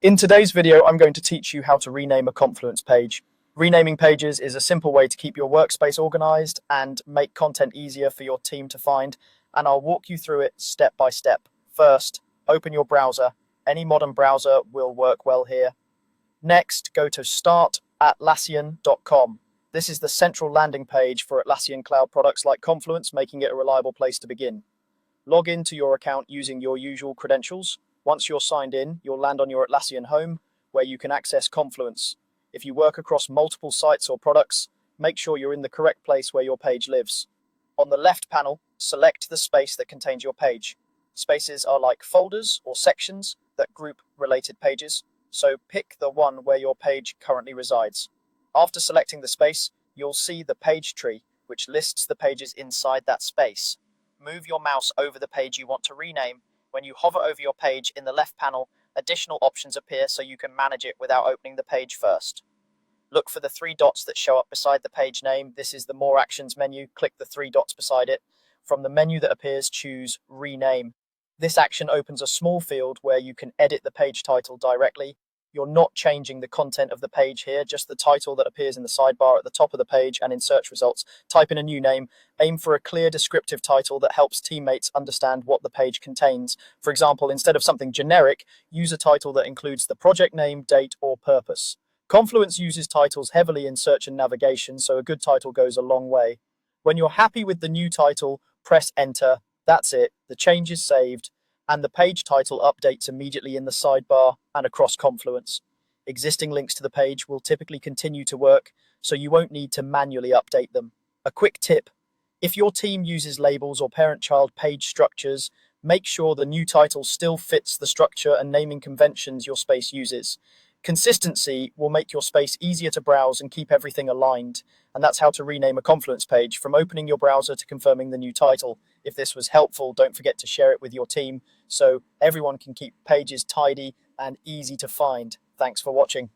In today's video, I'm going to teach you how to rename a Confluence page. Renaming pages is a simple way to keep your workspace organized and make content easier for your team to find, and I'll walk you through it step by step. First, open your browser. Any modern browser will work well here. Next, go to start@Atlassian.com. This is the central landing page for Atlassian Cloud products like Confluence, making it a reliable place to begin. Log into your account using your usual credentials. Once you're signed in, you'll land on your Atlassian home, where you can access Confluence. If you work across multiple sites or products, make sure you're in the correct place where your page lives. On the left panel, select the space that contains your page. Spaces are like folders or sections that group related pages, so pick the one where your page currently resides. After selecting the space, you'll see the page tree, which lists the pages inside that space. Move your mouse over the page you want to rename. When you hover over your page in the left panel, additional options appear so you can manage it without opening the page first. Look for the three dots that show up beside the page name. This is the More Actions menu. Click the three dots beside it. From the menu that appears, choose Rename. This action opens a small field where you can edit the page title directly. You're not changing the content of the page here, just the title that appears in the sidebar at the top of the page and in search results. Type in a new name. Aim for a clear descriptive title that helps teammates understand what the page contains. For example, instead of something generic, use a title that includes the project name, date, or purpose. Confluence uses titles heavily in search and navigation, so a good title goes a long way. When you're happy with the new title, press Enter. That's it. The change is saved, and the page title updates immediately in the sidebar and across Confluence. Existing links to the page will typically continue to work, so you won't need to manually update them. A quick tip: if your team uses labels or parent-child page structures, make sure the new title still fits the structure and naming conventions your space uses. Consistency will make your space easier to browse and keep everything aligned. And that's how to rename a Confluence page, from opening your browser to confirming the new title. If this was helpful, don't forget to share it with your team so everyone can keep pages tidy and easy to find. Thanks for watching.